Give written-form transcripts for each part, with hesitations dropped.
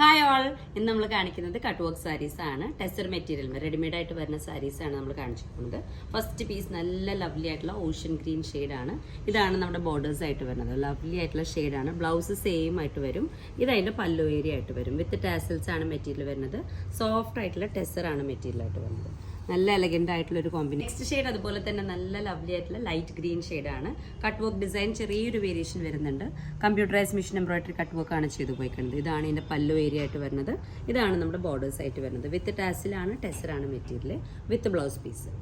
Hi all, ഇന്ന് നമ്മൾ കാണിക്കുന്നത് കട്ട് വർക്ക് സാരീസ് ആണ്. ടെസർ മെറ്റീരിയൽ റെഡിമെയ്ഡ് ആയിട്ട് വരുന്ന സാരീസ് ആണ് നമ്മൾ കാണിച്ചിരിക്കുന്നത്. ഫസ്റ്റ് പീസ് നല്ല ലവ്ലി ആയിട്ടുള്ള ഓഷ്യൻ ഗ്രീൻ ഷെയ്ഡാണ്. ഇതാണ് നമ്മുടെ ബോർഡേഴ്സ് ആയിട്ട് വരുന്നത്. ലവ്ലി ആയിട്ടുള്ള ഷെയ്ഡാണ്. ബ്ലൗസ് സെയിം ആയിട്ട് വരും. ഇത് അതിൻ്റെ പല്ലു ഏരിയ ആയിട്ട് വരും. വിത്ത് ടാസൽസ് ആണ് മെറ്റീരിയൽ വരുന്നത്. സോഫ്റ്റ് ആയിട്ടുള്ള ടെസർ ആണ് മെറ്റീരിയൽ ആയിട്ട് വരുന്നത്. നല്ല എലഗന്റ് ആയിട്ടുള്ള ഒരു കോമ്പിനേഷൻ. നെക്സ്റ്റ് ഷെയ്ഡ് അതുപോലെ തന്നെ നല്ല ലവ്ലി ആയിട്ടുള്ള ലൈറ്റ് ഗ്രീൻ ഷെയ്ഡാണ്. കട്ട് വർക്ക് ഡിസൈൻ ചെറിയൊരു വേരിയേഷൻ വരുന്നുണ്ട്. Computerise machine embroidery cut work ആണ് ചെയ്തു പോയിക്കുന്നത്. ഇതാണ് ഇതിന്റെ പല്ലു ഏരിയ ആയിട്ട് വരുന്നത്. ഇതാണ് നമ്മുടെ ബോർഡേഴ്സ് ആയിട്ട് വരുന്നത്. വിത്ത് ടാസിലാണ്, ടെസറാണ് material, with blouse piece.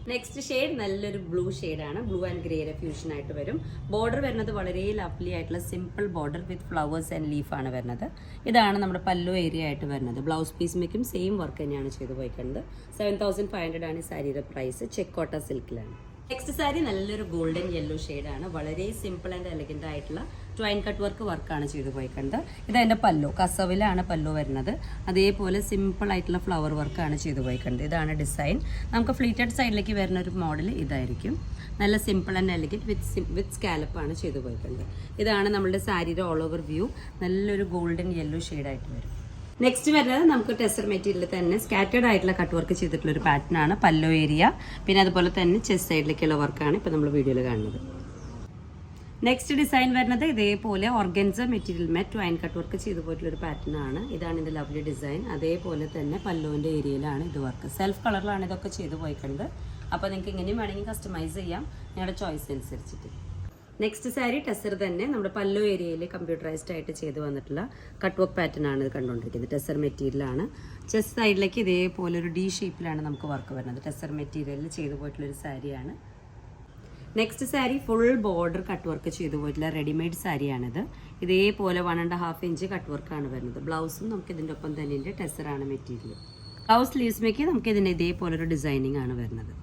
Next shade നല്ലൊരു ബ്ലൂ ഷെയ്ഡാണ്. ബ്ലൂ ആൻഡ് ഗ്രേയുടെ ഫ്യൂഷൻ ആയിട്ട് വരും. ബോർഡർ വരുന്നത് വളരെ ലവ്ലി ആയിട്ടുള്ള simple border with flowers and leaf ആണ് വരുന്നത്. ഇതാണ് നമ്മുടെ പല്ലു ഏരിയ ആയിട്ട് വരുന്നത്. ബ്ലൗസ് പീസിലേക്കും സെയിം വർക്ക് തന്നെയാണ് ചെയ്തു പോയിക്കുന്നത്. 7500 ആണ് ഈ സാരിയുടെ പ്രൈസ്. ചെക്കോട്ട സിൽക്കിലാണ്. നെക്സ്റ്റ് സാരി നല്ലൊരു ഗോൾഡൻ യെല്ലോ ഷെയ്ഡാണ്. വളരെ സിമ്പിൾ ആൻഡ് എലഗന്റ് ആയിട്ടുള്ള ട്വൈൻ കട്ട് വർക്കാണ് ചെയ്തു പോയിക്കുന്നത്. ഇതതിൻ്റെ പല്ലു കസവിലാണ് പല്ലു വരുന്നത്. അതേപോലെ സിമ്പിൾ ആയിട്ടുള്ള ഫ്ലവർ വർക്കാണ് ചെയ്തു പോയിക്കുന്നത്. ഇതാണ് ഡിസൈൻ. നമുക്ക് ഫ്ലീറ്റഡ് സൈഡിലേക്ക് വരുന്ന ഒരു മോഡൽ ഇതായിരിക്കും. നല്ല സിമ്പിൾ ആൻഡ് എലഗന്റ് വിത്ത് സ്കാലപ്പാണ് ചെയ്തു പോയിക്കുന്നത്. ഇതാണ് നമ്മുടെ സാരിയുടെ ഓൾ ഓവർ വ്യൂ. നല്ലൊരു ഗോൾഡൻ യെല്ലോ ഷെയ്ഡായിട്ട് വരും. നെക്സ്റ്റ് വരുന്നത് നമുക്ക് ടെസർ മെറ്റീരിയൽ തന്നെ സ്കാറ്റേഡ് ആയിട്ടുള്ള കട്ട് വർക്ക് ചെയ്തിട്ടുള്ള ഒരു പാറ്റേൺ ആണ്. പല്ലോ ഏരിയ, പിന്നെ അതുപോലെ തന്നെ ചെസ്റ്റ് സൈഡിലേക്കുള്ള വർക്കാണ് ഇപ്പോൾ നമ്മൾ വീഡിയോയിൽ കാണുന്നത്. നെക്സ്റ്റ് ഡിസൈൻ വരുന്നത് ഇതേപോലെ organza material met Twain cut work ചെയ്തു പോയിട്ടുള്ള ഒരു പാറ്റേൺ ആണ്. ഇതാണ് ഇതിന്റെ ലവ്ലി ഡിസൈൻ. അതേപോലെ തന്നെ പല്ലുവിന്റെ ഏരിയയിലാണ് ഇത് വർക്ക്. സെൽഫ് കളറിലാണ് ഇതൊക്കെ ചെയ്തു പോയിക്കുന്നത്. അപ്പോൾ നിങ്ങൾക്ക് ഇങ്ങനെയും വേണമെങ്കിൽ കസ്റ്റമൈസ് ചെയ്യാം, നിങ്ങളുടെ ചോയ്സ് അനുസരിച്ചിട്ട്. നെക്സ്റ്റ് സാരി ടെസർ തന്നെ നമ്മുടെ പല്ലു ഏരിയയിൽ കമ്പ്യൂട്ടറൈസ്ഡ് ആയിട്ട് ചെയ്ത് വന്നിട്ടുള്ള കട്ട് വർക്ക് പാറ്റേൺ ആണ് ഇത് കണ്ടുകൊണ്ടിരിക്കുന്നത്. ടെസർ മെറ്റീരിയലാണ്. ചെസ്റ്റ് സൈഡിലേക്ക് ഇതേപോലെ ഒരു ഡി ഷേപ്പിലാണ് നമുക്ക് വർക്ക് വരുന്നത്. ടെസർ മെറ്റീരിയലിൽ ചെയ്തു പോയിട്ടുള്ളൊരു സാരിയാണ്. Next sari full border cut work ചെയ്തു പോയിട്ടുള്ള റെഡിമെയ്ഡ് സാരിയാണിത്. ഇതേപോലെ 1.5 ഇഞ്ച് കട്ട് വർക്കാണ് വരുന്നത്. ബ്ലൗസും നമുക്ക് ഇതിൻ്റെ ഒപ്പം തന്നെ ഉണ്ട്. ടെസറാണ് മെറ്റീരിയൽ. ബ്ലൗസ് സ്ലീവ്സിലേക്ക് നമുക്ക് ഇതിന് ഇതേപോലെ ഒരു ഡിസൈനിങ് ആണ് വരുന്നത്.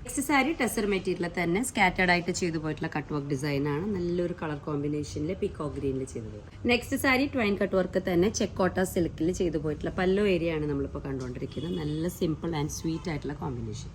നെക്സ്റ്റ് സാരി ടെസർ മെറ്റീരിയൽ തന്നെ സ്കാറ്റേഡ് ആയിട്ട് ചെയ്തു പോയിട്ടുള്ള കട്ട് വർക്ക് ഡിസൈൻ ആണ്. നല്ലൊരു കളർ കോമ്പിനേഷനിൽ പീക്കോ ഗ്രീനിൽ ചെയ്തു പോയി. Next sari Twain cut work തന്നെ ചെക്കോട്ട സിൽക്കിൽ ചെയ്തു പോയിട്ടുള്ള പല്ലോ ഏരിയ ആണ് നമ്മളിപ്പോൾ കണ്ടുകൊണ്ടിരിക്കുന്നത്. നല്ല സിമ്പിൾ ആൻഡ് സ്വീറ്റ് ആയിട്ടുള്ള കോമ്പിനേഷൻ.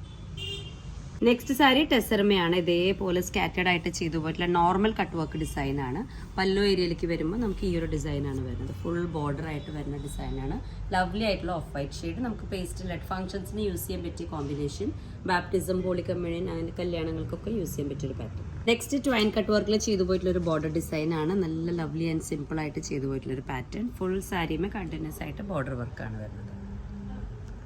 നെക്സ്റ്റ് സാരി ടെസർമയാണ്. ഇതേപോലെ സ്കാറ്റേഡ് ആയിട്ട് ചെയ്തു പോയിട്ടുള്ള നോർമൽ കട്ട് വർക്ക് ഡിസൈൻ ആണ്. പല്ലോ ഏരിയയിലേക്ക് വരുമ്പോൾ നമുക്ക് ഈ ഒരു ഡിസൈൻ ആണ് വരുന്നത്. ഫുൾ ബോർഡർ ആയിട്ട് വരുന്ന ഡിസൈനാണ്. ലവ്ലി ആയിട്ടുള്ള ഓഫ് വൈറ്റ് ഷെയ്ഡ്. നമുക്ക് പേസ്റ്റൽ ലെഡ് ഫംഗ്ഷൻസിന് യൂസ് ചെയ്യാൻ പറ്റിയ കോമ്പിനേഷൻ. ബാപ്റ്റിസം, ഹോളി കമ്മ്യൂണിയൻ അങ്ങനെ കല്യാണങ്ങൾക്കൊക്കെ യൂസ് ചെയ്യാൻ പറ്റിയൊരു പാറ്റേൺ. നെക്സ്റ്റ് ട്വൈൻ കട്ട് വർക്കിൽ ചെയ്തു പോയിട്ടുള്ള ഒരു ബോർഡർ ഡിസൈൻ ആണ്. നല്ല ലവ്ലി ആൻഡ് സിമ്പിൾ ആയിട്ട് ചെയ്തു പോയിട്ടുള്ള ഒരു പാറ്റേൺ. ഫുൾ സാരിയുമേ കണ്ടിന്യൂസ് ആയിട്ട് ബോർഡർ വർക്കാണ് വരുന്നത്.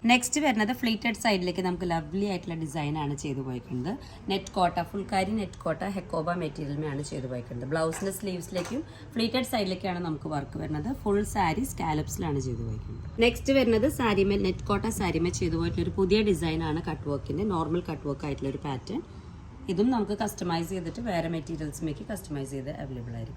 നെക്സ്റ്റ് വരുന്നത് ഫ്ലീറ്റഡ് സൈഡിലേക്ക് നമുക്ക് ലവ്ലി ആയിട്ടുള്ള ഡിസൈൻ ആണ് ചെയ്തു പോയിക്കുന്നത്. നെറ്റ് കോട്ട, ഫുൾക്കാരി നെറ്റ് കോട്ട ഹെക്കോബ മെറ്റീരിയലുമാണ് ചെയ്തു പോയിക്കുന്നത്. ബ്ലൗസിന്റെ സ്ലീവ്സിലേക്കും ഫ്ലീറ്റഡ് സൈഡിലേക്കാണ് നമുക്ക് വർക്ക് വരുന്നത്. ഫുൾ സാരി സ്കാലപ്സിലാണ് ചെയ്തു പോയിക്കുന്നത്. നെക്സ്റ്റ് വരുന്നത് സാരിമേൽ നെറ്റ് കോട്ട സാരിമേൽ ചെയ്തു പോയിട്ടുള്ള ഒരു പുതിയ ഡിസൈൻ ആണ്. കട്ട് വർക്കിന്റെ നോർമൽ കട്ട് വർക്ക് ആയിട്ടുള്ള ഒരു പാറ്റേൺ. ഇതും നമുക്ക് കസ്റ്റമൈസ് ചെയ്തിട്ട് വേറെ മെറ്റീരിയൽസിലേക്ക് കസ്റ്റമൈസ് ചെയ്ത് അവൈലബിൾ ആയിരിക്കും.